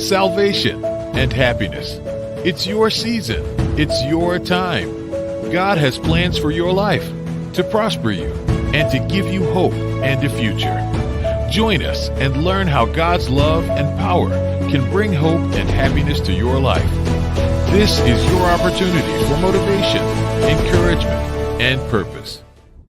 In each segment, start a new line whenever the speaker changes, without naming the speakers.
salvation, and happiness. It's your season. It's your time. God has plans for your life to prosper you and to give you hope and a future. Join us and learn how God's love and power can bring hope and happiness to your life. This is your opportunity for motivation, encouragement, and purpose.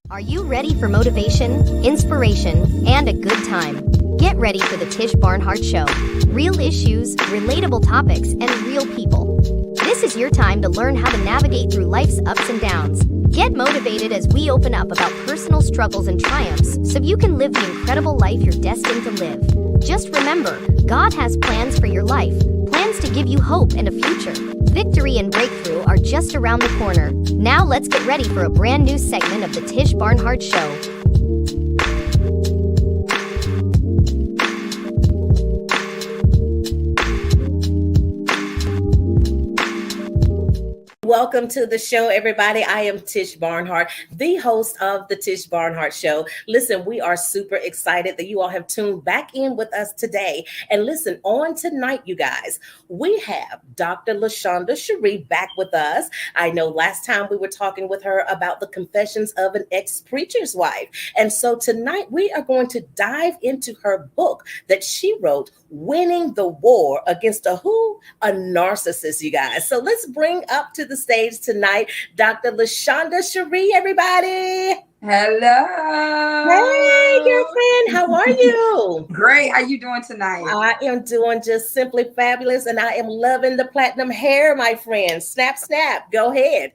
Are you ready for motivation, inspiration, and a good time? Get ready for the Tish Barnhardt Show. Real issues, relatable topics, and real people. This is your time to learn how to navigate through life's ups and downs. Get motivated as we open up about personal struggles and triumphs so you can live the incredible life you're destined to live. Just remember, God has plans for your life, plans to give you hope and a future. Victory and breakthrough are just around the corner. Now let's get ready for a brand new segment of the Tish Barnhardt Show.
Welcome to the show, everybody. I am Tish Barnhardt, the host of the Tish Barnhardt Show. Listen, we are super excited that you all have tuned back in with us today. And listen, on tonight, you guys, we have Dr. Lashawnda Shiree back with us. I know last time we were talking with her about the confessions of an ex-preacher's wife. And so tonight we are going to dive into her book that she wrote, Winning the War Against a Who? A Narcissist, you guys. So let's bring up to the stage tonight Dr. Lawshanda Shiree, everybody.
Hello.
Hey, girlfriend. How are you?
Great. How you doing tonight?
I am doing just simply fabulous, and I am loving the platinum hair, my friend. Snap, snap. Go ahead.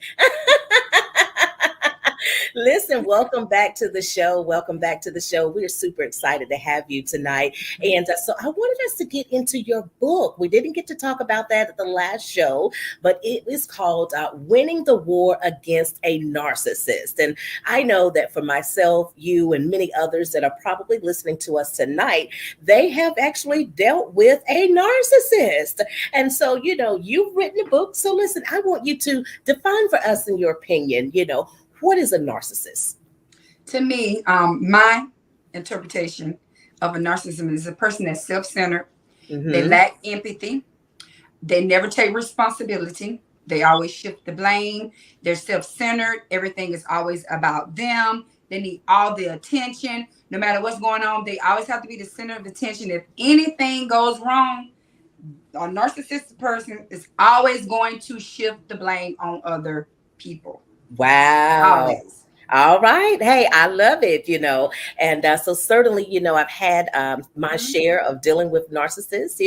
Listen, welcome back to the show. Welcome back to the show. We are super excited to have you tonight. And so I wanted us to get into your book. We didn't get to talk about that at the last show, but it is called Winning the War Against a Narcissist. And I know that for myself, you, and many others that are probably listening to us tonight, they have actually dealt with a narcissist. And so, you've written a book. So listen, I want you to define for us, in your opinion, what is a narcissist?
To me, my interpretation of a narcissism is a person that's self-centered. Mm-hmm. They lack empathy. They never take responsibility. They always shift the blame. They're self-centered. Everything is always about them. They need all the attention. No matter what's going on, they always have to be the center of attention. If anything goes wrong, a narcissistic person is always going to shift the blame on other people.
Wow. Always. All right. Hey, I love it, and so certainly, I've had my share of dealing with narcissists,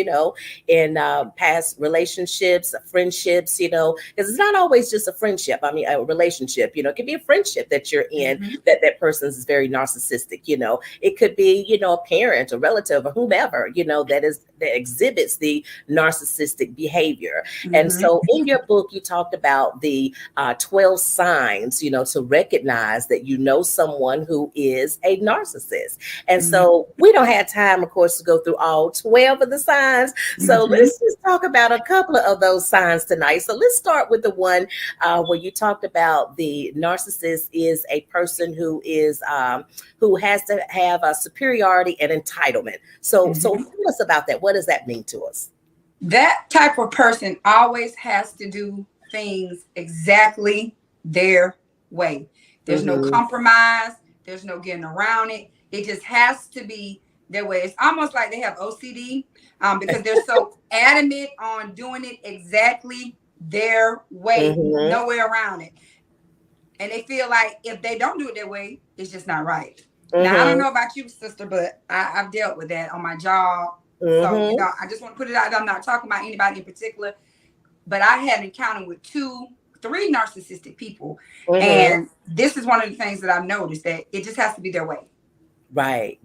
in past relationships, friendships, because it's not always just a friendship. I mean, a relationship, it could be a friendship that you're in that person is very narcissistic, it could be, a parent, a relative, or whomever, that exhibits the narcissistic behavior. And so in your book, you talked about the 12 signs, to recognize that someone who is a narcissist. And so we don't have time, of course, to go through all 12 of the signs. So let's just talk about a couple of those signs tonight. So let's start with the one where you talked about the narcissist is a person who is who has to have a superiority and entitlement. So tell us about that. What does that mean to us?
That type of person always has to do things exactly their way. There's no compromise. There's no getting around it. It just has to be their way. It's almost like they have OCD because they're so adamant on doing it exactly their way, no way around it. And they feel like if they don't do it their way, it's just not right. Now, I don't know about you, sister, but I've dealt with that on my job. So, I just want to put it out there. I'm not talking about anybody in particular, but I had an encounter with 3 narcissistic people. And this is one of the things that I've noticed, that it just has to be their way.
Right.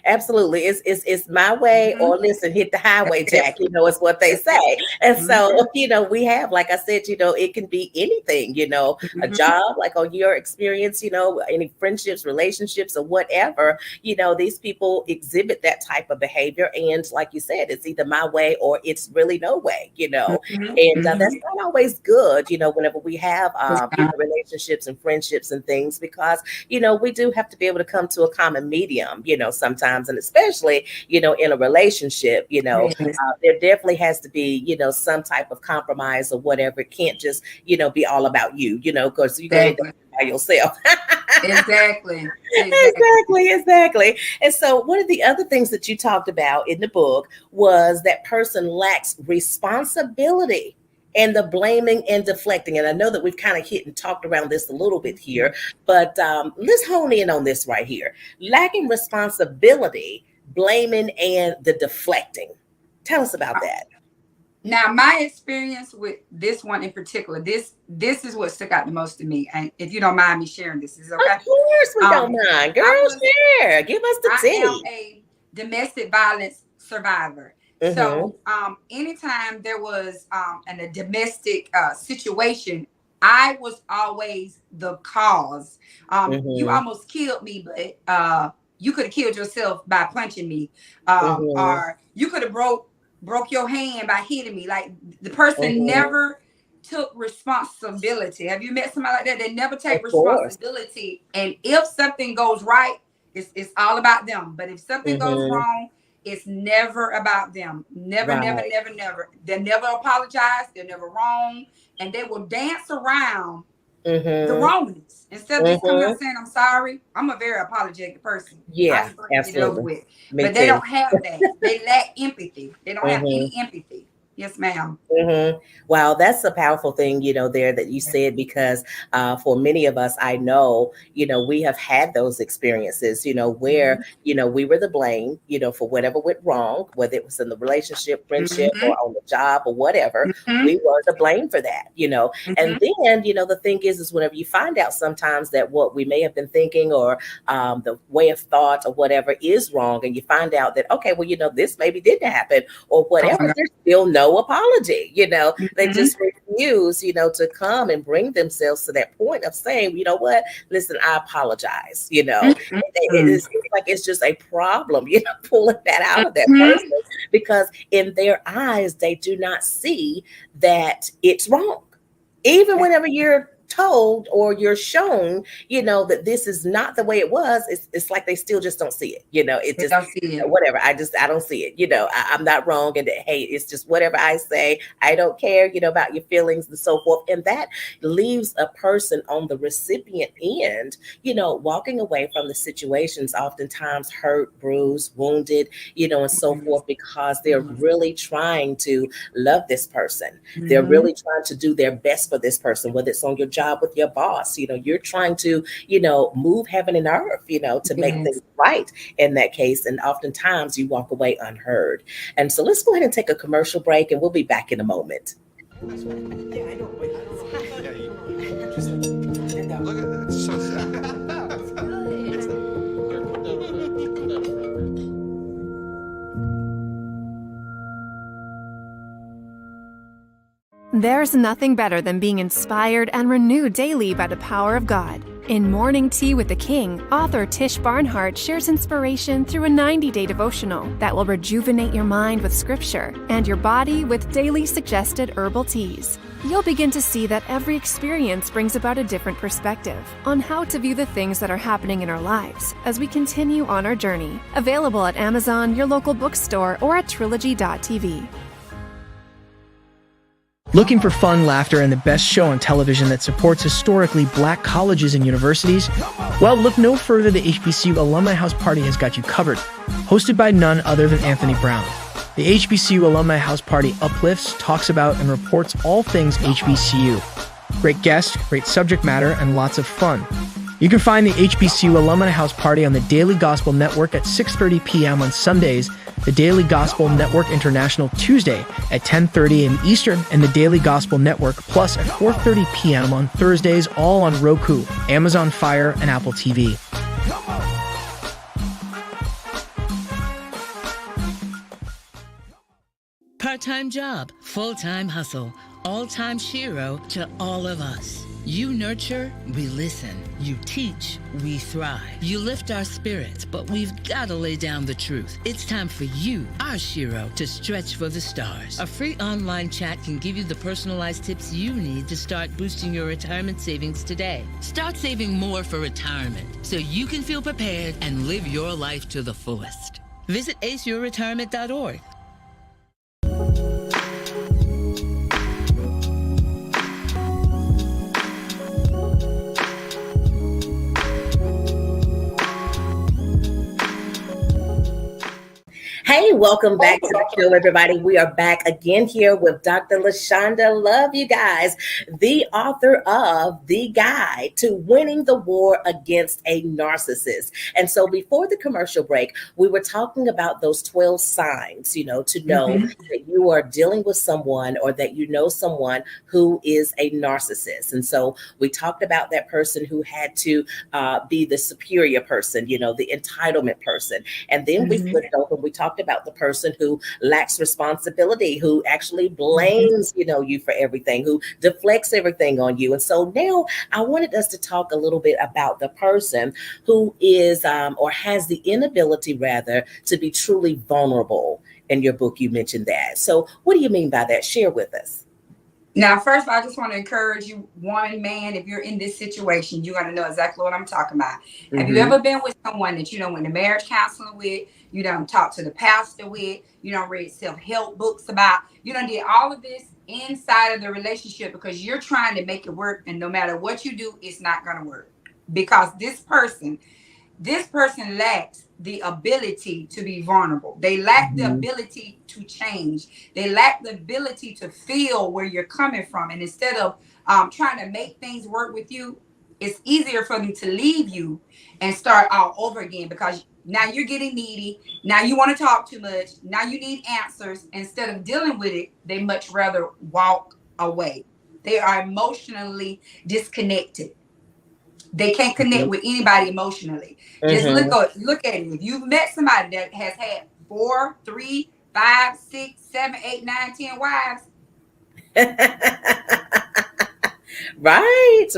Absolutely. It's my way or listen, hit the highway, Jack, it's what they say. And so, we have, like I said, it can be anything, a job, like on your experience, any friendships, relationships, or whatever, these people exhibit that type of behavior. And like you said, it's either my way or it's really no way, and that's not always good, whenever we have relationships and friendships and things, because, we do have to be able to come to a common medium, sometimes, and especially, in a relationship, there definitely has to be, some type of compromise or whatever. It can't just, be all about you, because you're going to end up by yourself.
Exactly.
Exactly. And so one of the other things that you talked about in the book was that person lacks responsibility and the blaming and deflecting. And I know that we've kind of hit and talked around this a little bit here, but let's hone in on this right here. Lacking responsibility, blaming, and the deflecting. Tell us about that.
Now, my experience with this one in particular, this is what stuck out the most to me. And if you don't mind me sharing this, is okay?
Of course we don't mind. Girl, share. Give us the tea.
I am a domestic violence survivor. Mm-hmm. So anytime there was a domestic situation, I was always the cause. You almost killed me, but you could have killed yourself by punching me. Or you could have broke your hand by hitting me. Like, the person never took responsibility. Have you met somebody like that? They never take responsibility. And if something goes right, it's all about them. But if something goes wrong, it's never about them. Never. They'll never apologize. They're never wrong. And they will dance around the wrongness. Instead of just coming out saying, I'm sorry. I'm a very apologetic person.
Yeah, absolutely.
But they don't have that. They lack empathy. They don't have any empathy. Yes, ma'am.
Wow, that's a powerful thing, there that you said, because for many of us, I know, we have had those experiences, where, we were the blame, for whatever went wrong, whether it was in the relationship, friendship, or on the job or whatever, we were the blame for that, And then, the thing is whenever you find out sometimes that what we may have been thinking or the way of thought or whatever is wrong, and you find out that, okay, well, this maybe didn't happen or whatever, there's still no apology, they just refuse, to come and bring themselves to that point of saying, what, listen, I apologize, it's like it's just a problem, pulling that out of that person, because in their eyes, they do not see that it's wrong. Even whenever you're told or you're shown, that this is not the way it was, it's like they still just don't see it. It just don't see it. Whatever. I don't see it. I'm not wrong, and hey, it's just whatever I say. I don't care, about your feelings and so forth. And that leaves a person on the recipient end, walking away from the situations, oftentimes hurt, bruised, wounded, and so forth, because they're really trying to love this person. They're really trying to do their best for this person, whether it's on your job with your boss, you're trying to, move heaven and earth, to make things right in that case. And oftentimes you walk away unheard. And so let's go ahead and take a commercial break, and we'll be back in a moment.
Yeah, I know. Wait, just look at that. So sad.
There's nothing better than being inspired and renewed daily by the power of God. In Morning Tea with the King, author Tish Barnhardt shares inspiration through a 90-day devotional that will rejuvenate your mind with scripture and your body with daily suggested herbal teas. You'll begin to see that every experience brings about a different perspective on how to view the things that are happening in our lives as we continue on our journey. Available at Amazon, your local bookstore, or at trilogy.tv.
Looking for fun, laughter, and the best show on television that supports historically black colleges and universities? Well, look no further. The HBCU Alumni House Party has got you covered. Hosted by none other than Anthony Brown. The HBCU Alumni House Party uplifts, talks about, and reports all things HBCU. Great guests, great subject matter, and lots of fun. You can find the HBCU Alumni House Party on the Daily Gospel Network at 6:30 p.m. on Sundays, the Daily Gospel Network International Tuesday at 10:30 a.m. Eastern, and the Daily Gospel Network Plus at 4:30 p.m. on Thursdays, all on Roku, Amazon Fire, and Apple TV.
Part-time job, full-time hustle, all-time Shiro to all of us. You nurture, we listen. You teach, we thrive. You lift our spirits, but we've got to lay down the truth. It's time for you, our Shiro, to stretch for the stars. A free online chat can give you the personalized tips you need to start boosting your retirement savings today. Start saving more for retirement so you can feel prepared and live your life to the fullest. Visit aceyourretirement.org.
Hey, welcome back to the show, everybody. We are back again here with Dr. Lawshanda. Love you guys, the author of The Guide to Winning the War Against a Narcissist. And so before the commercial break, we were talking about those 12 signs, to know that you are dealing with someone or that you know someone who is a narcissist. And so we talked about that person who had to be the superior person, the entitlement person. And then we flipped over, we talked about the person who lacks responsibility, who actually blames, you for everything, who deflects everything on you. And so now I wanted us to talk a little bit about the person who is or has the inability, rather, to be truly vulnerable. In your book, you mentioned that. So what do you mean by that? Share with us.
Now, first, I just want to encourage you, woman, man, if you're in this situation, you got to know exactly what I'm talking about. Have you ever been with someone that you don't went to marriage counseling with, you don't talk to the pastor with, you don't read self-help books about, you don't did all of this inside of the relationship because you're trying to make it work, and no matter what you do, it's not going to work because this person lacks the ability to be vulnerable. They lack the ability to change. They lack the ability to feel where you're coming from. And instead of trying to make things work with you, it's easier for them to leave you and start all over again because now you're getting needy. Now you want to talk too much. Now you need answers. Instead of dealing with it, they much rather walk away. They are emotionally disconnected. They can't connect with anybody emotionally. Just look at it. If you've met somebody that has had 4, 3, 5, 6, 7, 8, 9, 10 wives.
Right.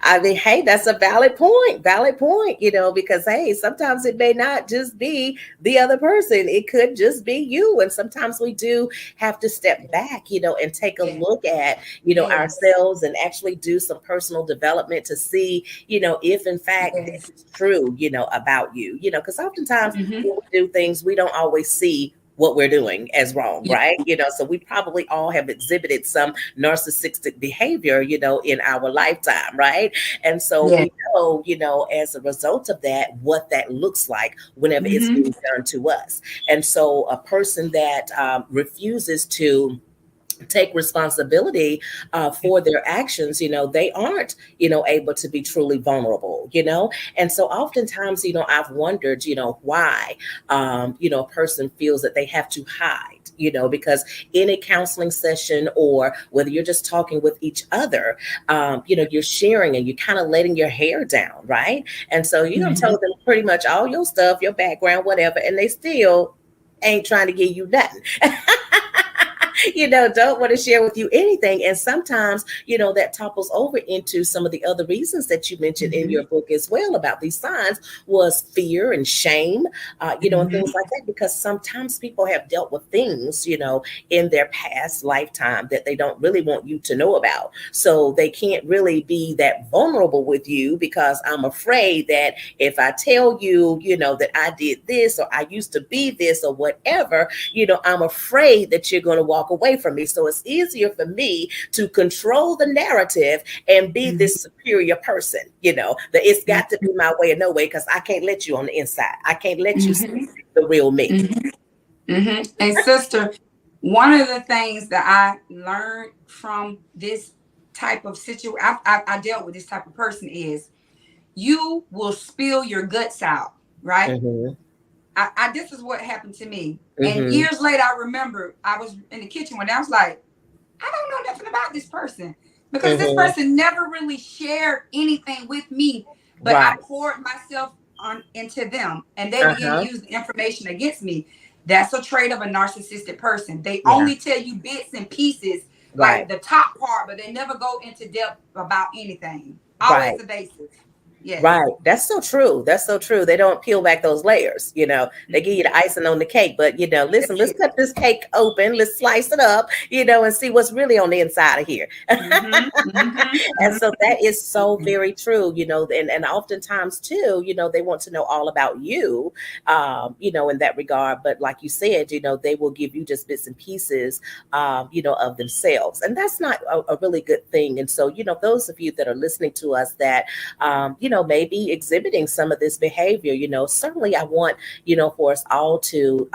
I mean, hey, that's a valid point, because, hey, sometimes it may not just be the other person. It could just be you. And sometimes we do have to step back, and take a look at, ourselves and actually do some personal development to see, if in fact this is true, about you, because oftentimes when we do things, we don't always see what we're doing as wrong, right? So we probably all have exhibited some narcissistic behavior, in our lifetime, right? And so we know, as a result of that, what that looks like whenever it's being done to us. And so a person that refuses to take responsibility for their actions, they aren't, able to be truly vulnerable, And so oftentimes, I've wondered, why, a person feels that they have to hide, because in a counseling session or whether you're just talking with each other, you're sharing and you're kind of letting your hair down, right? And so you're going to tell them pretty much all your stuff, your background, whatever, and they still ain't trying to give you nothing. Don't want to share with you anything. And sometimes, that topples over into some of the other reasons that you mentioned in your book as well about these signs was fear and shame, and things like that, because sometimes people have dealt with things, in their past lifetime that they don't really want you to know about. So they can't really be that vulnerable with you because I'm afraid that if I tell you, that I did this or I used to be this or whatever, I'm afraid that you're going to walk away from me. So it's easier for me to control the narrative and be this superior person, that it's got to be my way or no way, because I can't let you on the inside. I can't let you see the real me.
And sister, one of the things that I learned from this type of situation, I dealt with this type of person, is you will spill your guts out, right? This is what happened to me. And years later, I remember I was in the kitchen when I was like, I don't know nothing about this person because this person never really shared anything with me, but I poured myself into them and they began to use the information against me. That's a trait of a narcissistic person. They only tell you bits and pieces, like the top part, but they never go into depth about anything.
Right.
Always evasive. Yes.
Right. That's so true. That's so true. They don't peel back those layers, They give you the icing on the cake, but listen,
That's
let's
it.
cut this cake open, let's slice it up, and see what's really on the inside of here. And so that is so very true, and oftentimes too, they want to know all about you, in that regard. But like you said, they will give you just bits and pieces, of themselves. And that's not a really good thing. And so, those of you that are listening to us that, maybe exhibiting some of this behavior, certainly I want, for us all to,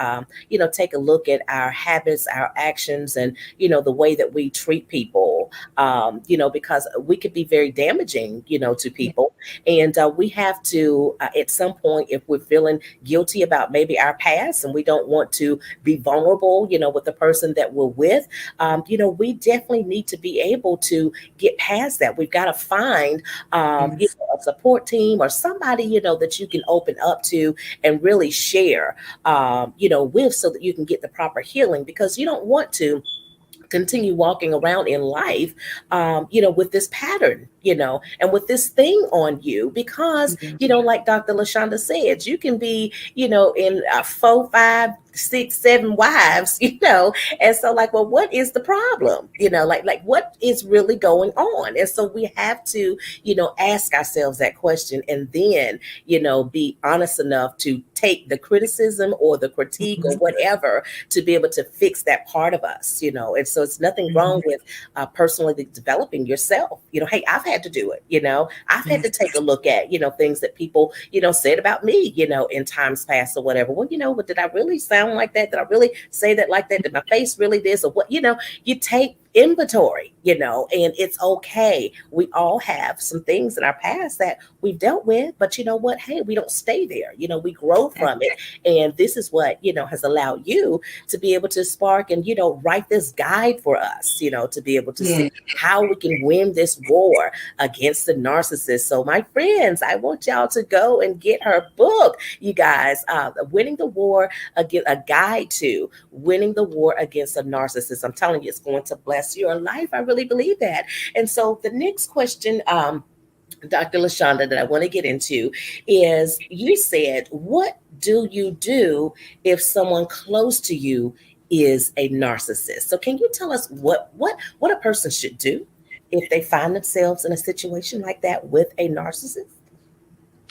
take a look at our habits, our actions, and, the way that we treat people, because we could be very damaging, to people. And we have to, at some point, if we're feeling guilty about maybe our past and we don't want to be vulnerable, with the person that we're with, we definitely need to be able to get past that. We've got to find, a support team or somebody, that you can open up to and really share, with, so that you can get the proper healing, because you don't want to continue walking around in life, with this pattern, and with this thing on you, because, like Dr. Lawshanda said, you can be, in 4, 5, 6, 7 wives, and so like, well, what is the problem? Like what is really going on? And so we have to, ask ourselves that question, and then, be honest enough to take the criticism or the critique or whatever to be able to fix that part of us, and so it's nothing wrong with personally developing yourself. Hey, I've had to do it. I've had to take a look at, things that people, said about me, in times past or whatever. Well, but did I really sound like that? Did I really say that like that? Did my face really this or what? You take inventory, and it's okay. We all have some things in our past that we've dealt with, but you know what? Hey, we don't stay there. We grow from it. And this is what, has allowed you to be able to spark and, write this guide for us, to be able to see how we can win this war against the narcissist. So my friends, I want y'all to go and get her book, you guys, Winning the War, Against a Guide to Winning the War Against a Narcissist. I'm telling you, it's going to bless your life. I really believe that. And so the next question, Dr. Lashawnda, that I want to get into is, you said, what do you do if someone close to you is a narcissist? So can you tell us what a person should do if they find themselves in a situation like that with a narcissist?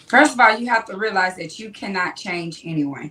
First of all, you have to realize that you cannot change anyone.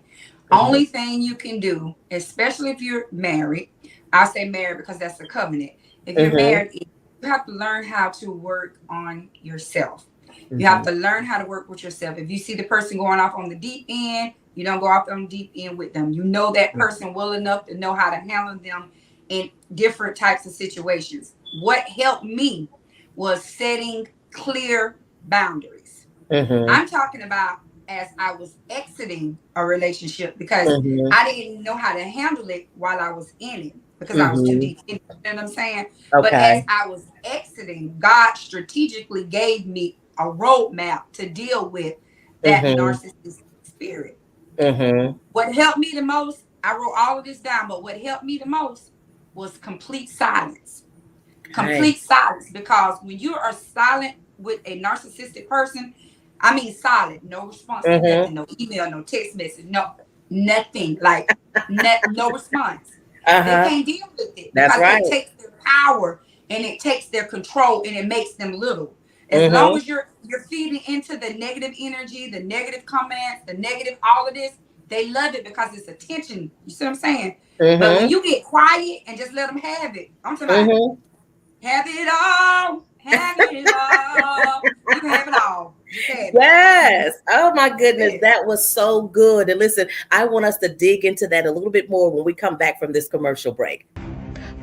Only thing you can do, especially if you're married, I say married because that's the covenant. If you're married, you have to learn how to work on yourself. You have to learn how to work with yourself. If you see the person going off on the deep end, you don't go off on the deep end with them. You know that person well enough to know how to handle them in different types of situations. What helped me was setting clear boundaries. I'm talking about as I was exiting a relationship, because I didn't know how to handle it while I was in it, because I was too deep in it. You know what I'm saying? But as I was exiting, God strategically gave me a roadmap to deal with that narcissistic spirit. What helped me the most, I wrote all of this down, but what helped me the most was complete silence. Complete silence, because when you are silent with a narcissistic person, I mean silent, no response, nothing, no email, no text message, no nothing, like no response. They can't deal with it, because it takes their power and it takes their control and it makes them little. As long as you're feeding into the negative energy, the negative comments, the negative, all of this, they love it because it's attention. You see what I'm saying? But when you get quiet and just let them have it, I'm talking about have it all. Have it all. You can have it all.
Yes. Oh my goodness. That was so good. And listen, I want us to dig into that a little bit more when we come back from this commercial break.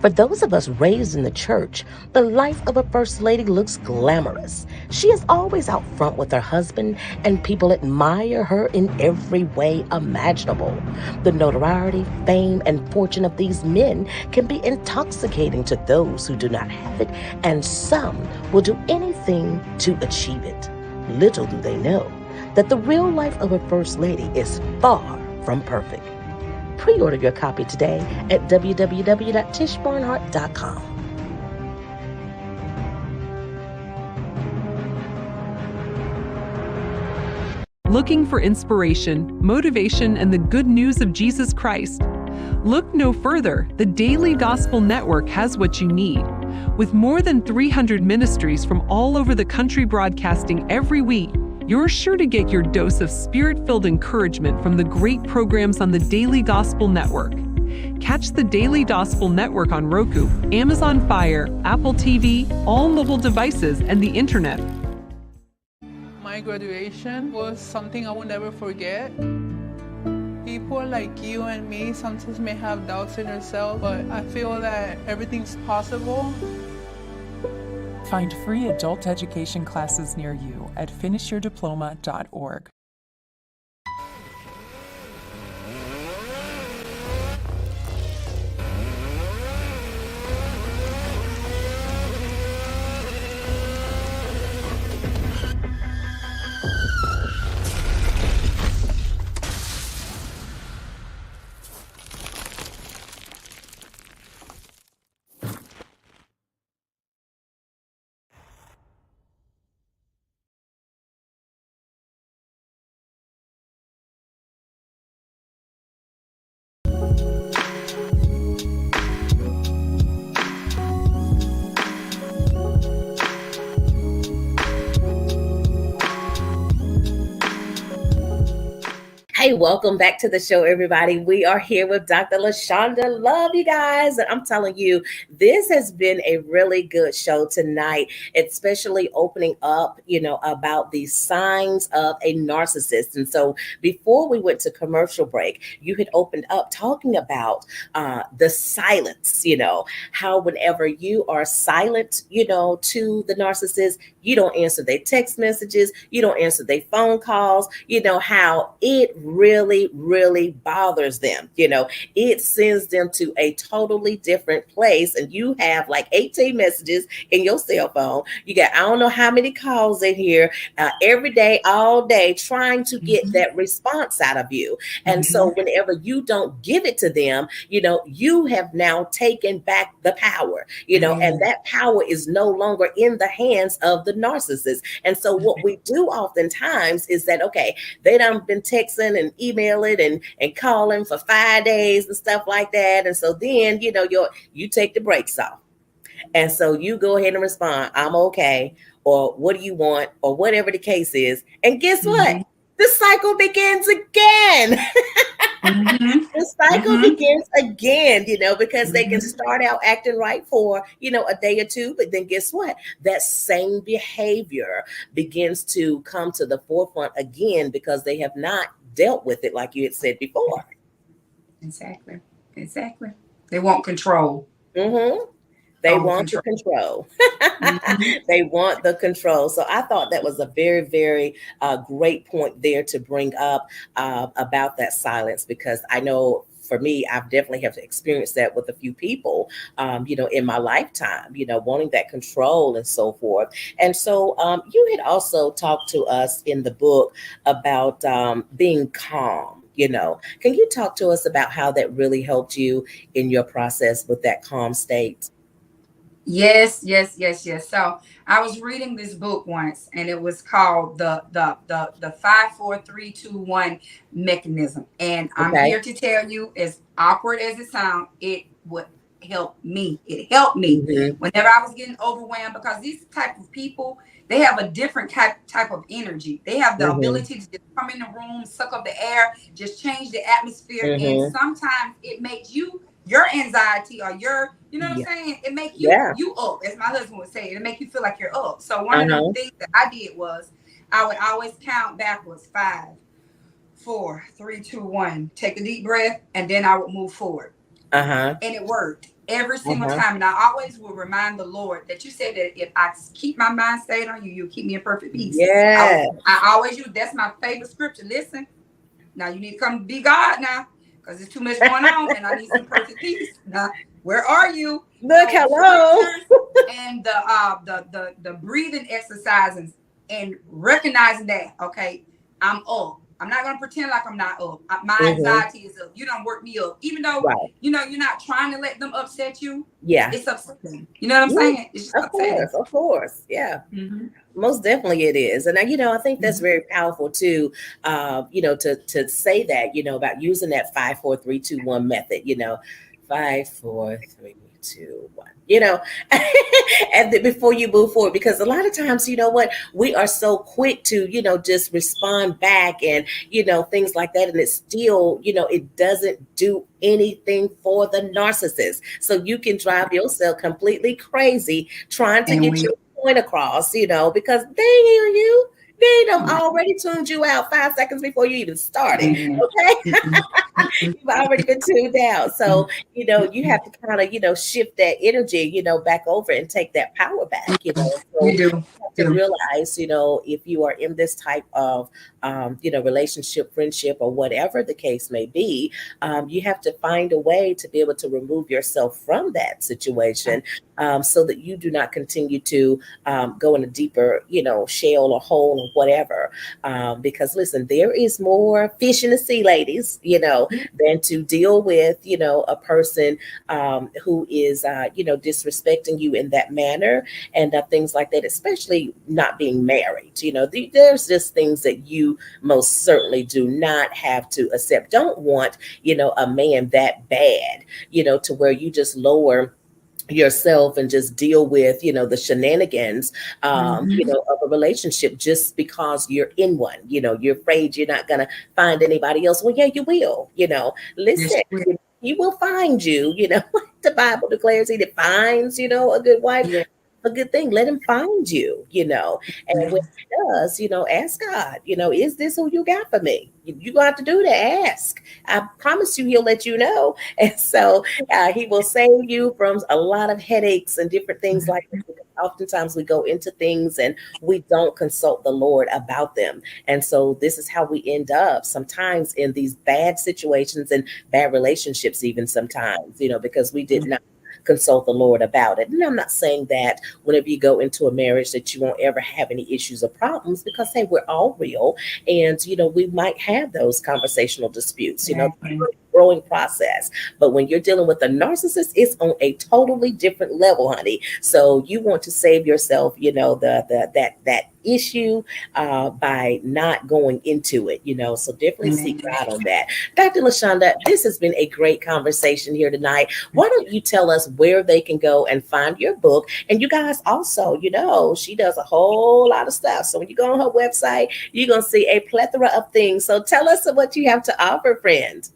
For those of us raised in the church, the life of a first lady looks glamorous. She is always out front with her husband, and people admire her in every way imaginable. The notoriety, fame, and fortune of these men can be intoxicating to those who do not have it, and some will do anything to achieve it. Little do they know that the real life of a first lady is far from perfect. Pre-order your copy today at www.tishbarnhardt.com.
Looking for inspiration, motivation, and the good news of Jesus Christ? Look no further. The Daily Gospel Network has what you need. With more than 300 ministries from all over the country broadcasting every week, you're sure to get your dose of spirit-filled encouragement from the great programs on the Daily Gospel Network. Catch the Daily Gospel Network on Roku, Amazon Fire, Apple TV, all mobile devices, and the internet.
My graduation was something I will never forget. People like you and me sometimes may have doubts in yourself, but I feel that everything's possible.
Find free adult education classes near you at finishyourdiploma.org.
Hey, welcome back to the show, everybody. We are here with Dr. Lawshanda. Love you guys. And I'm telling you, this has been a really good show tonight, especially opening up, about the signs of a narcissist. And so before we went to commercial break, you had opened up talking about the silence, how whenever you are silent, to the narcissist, you don't answer their text messages, you don't answer their phone calls, how it really, really bothers them. It sends them to a totally different place. And you have like 18 messages in your cell phone. You got, I don't know how many calls in here every day, all day, trying to get that response out of you. And so whenever you don't give it to them, you have now taken back the power, and that power is no longer in the hands of the narcissist. And so what we do oftentimes is that, okay, they done been texting and emailing and calling for 5 days and stuff like that. And so then, you take the brakes off. And so you go ahead and respond, I'm okay, or what do you want, or whatever the case is. And guess what? The cycle begins again. The cycle begins again, because they can start out acting right for, a day or two. But then guess what? That same behavior begins to come to the forefront again because they have not dealt with it like you had said before.
Exactly. They want control.
They want the control. They want the control. So I thought that was a very, very great point there to bring up about that silence, because I know for me, I've definitely have experienced that with a few people, in my lifetime, wanting that control and so forth. And so you had also talked to us in the book about being calm. Can you talk to us about how that really helped you in your process with that calm state?
Yes. So I was reading this book once, and it was called the 5-4-3-2-1 mechanism. And I'm here to tell you, as awkward as it sounds, it would help me. It helped me whenever I was getting overwhelmed, because these type of people, they have a different type of energy. They have the ability to just come in the room, suck up the air, just change the atmosphere. And sometimes it makes your anxiety or your, what I'm saying? It make you up, as my husband would say. It make you feel like you're up. So one of the things that I did was I would always count backwards: 5, 4, 3, 2, 1. Take a deep breath, and then I would move forward. And it worked every single time. And I always will remind the Lord that you said that if I keep my mind stayed on you, you'll keep me in perfect peace. I always use, that's my favorite scripture. Listen, now you need to come be God now, because there's too much going on, and I need some perfect peace. Now, where are you?
Look, hello.
And the breathing exercises and recognizing that, okay, I'm up. I'm not going to pretend like I'm not up. My anxiety is up. You don't work me up. Even though, you know, you're not trying to let them upset you.
Yeah.
It's upsetting. You know what I'm saying? It's just upsetting.
Of course. Yeah. Most definitely it is. And, you know, I think that's very powerful too, you know, to say that, you know, about using that 5, 4, 3, 2, 1 method, you know, 5, 4, 3, 2, 1, you know, and then before you move forward, because a lot of times, you know what, we are so quick to, you know, just respond back and, you know, things like that. And it's still, you know, it doesn't do anything for the narcissist. So you can drive yourself completely crazy trying to get your point across, you know, because they hear you. They done already tuned you out 5 seconds before you even started. Okay. You've already been tuned out. So, you know, you have to kind of, you know, shift that energy, you know, back over and take that power back, you know. So you have to realize, you know, if you are in this type of, you know, relationship, friendship, or whatever the case may be, you have to find a way to be able to remove yourself from that situation so that you do not continue to go in a deeper, you know, shell or hole or whatever. Because listen, there is more fish in the sea, ladies, you know, than to deal with, you know, a person who is, you know, disrespecting you in that manner and things like that, especially not being married. You know, there's just things that you most certainly do not have to accept. Don't want, you know, a man that bad, you know, to where you just lower yourself and just deal with, you know, the shenanigans, you know, of a relationship just because you're in one. You know, you're afraid you're not going to find anybody else. Well, yeah, you will, you know, listen, he will find you, you know, the Bible declares he that finds, you know, a good wife, a good thing. Let him find you, you know, and when he does, you know, ask God, you know, is this who you got for me? You got to do that. Ask. I promise you, he'll let you know. And so he will save you from a lot of headaches and different things like that. Oftentimes we go into things and we don't consult the Lord about them. And so this is how we end up sometimes in these bad situations and bad relationships, even sometimes, you know, because we did not consult the Lord about it. And I'm not saying that whenever you go into a marriage that you won't ever have any issues or problems, because hey, we're all real. And, you know, we might have those conversational disputes, you know, growing process. But when you're dealing with a narcissist, it's on a totally different level, honey. So you want to save yourself, you know, that issue by not going into it, you know. So definitely seek God on that. Dr. Lawshanda, this has been a great conversation here tonight. Why don't you tell us where they can go and find your book? And you guys also, you know, she does a whole lot of stuff. So when you go on her website, you're going to see a plethora of things. So tell us what you have to offer, friend.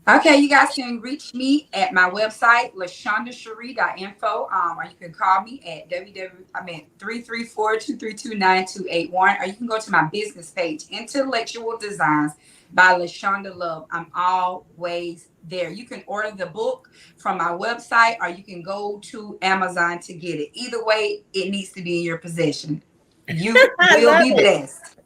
Okay, you guys can reach me at my website, LashondaShiree.info, or you can call me at 334-232-9281, or you can go to my business page, Intellectual Designs by Lashonda Love. I'm always there. You can order the book from my website, or you can go to Amazon to get it. Either way, it needs to be in your possession. You will be blessed.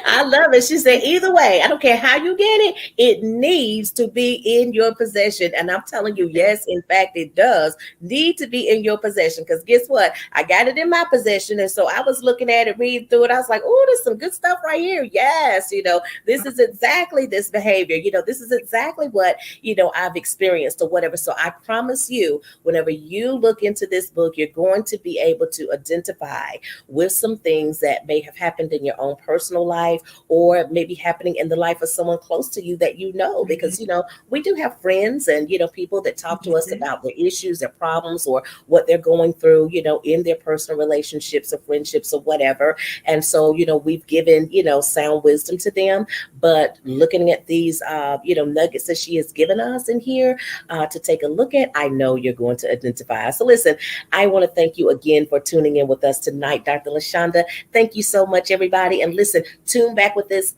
I love it. She said, either way, I don't care how you get it, it needs to be in your possession. And I'm telling you, yes, in fact, it does need to be in your possession. Because guess what? I got it in my possession. And so I was looking at it, reading through it. I was like, oh, there's some good stuff right here. Yes, you know, this is exactly this behavior. You know, this is exactly what, you know, I've experienced or whatever. So I promise you, whenever you look into this book, you're going to be able to identify with some things that may have happened in your own personal life, or maybe happening in the life of someone close to you that you know, because, you know, we do have friends and, you know, people that talk to us about their issues, their problems, or what they're going through, you know, in their personal relationships or friendships or whatever. And so, you know, we've given, you know, sound wisdom to them, but looking at these, you know, nuggets that she has given us in here to take a look at, I know you're going to identify. So listen, I want to thank you again for tuning in with us tonight, Dr. Lawshanda. Thank you so much, everybody. And listen, tune back with us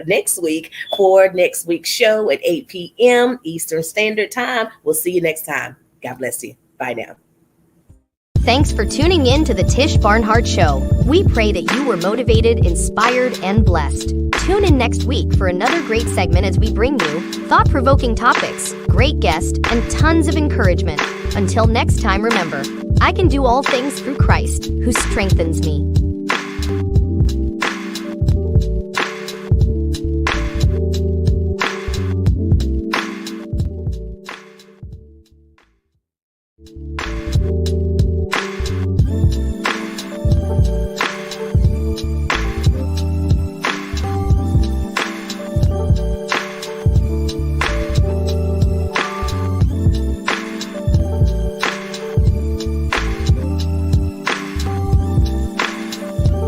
next week for next week's show at 8 p.m. Eastern Standard Time. We'll see you next time. God bless you. Bye now.
Thanks for tuning in to the Tish Barnhardt Show. We pray that you were motivated, inspired, and blessed. Tune in next week for another great segment as we bring you thought-provoking topics, great guests, and tons of encouragement. Until next time, remember, I can do all things through Christ who strengthens me.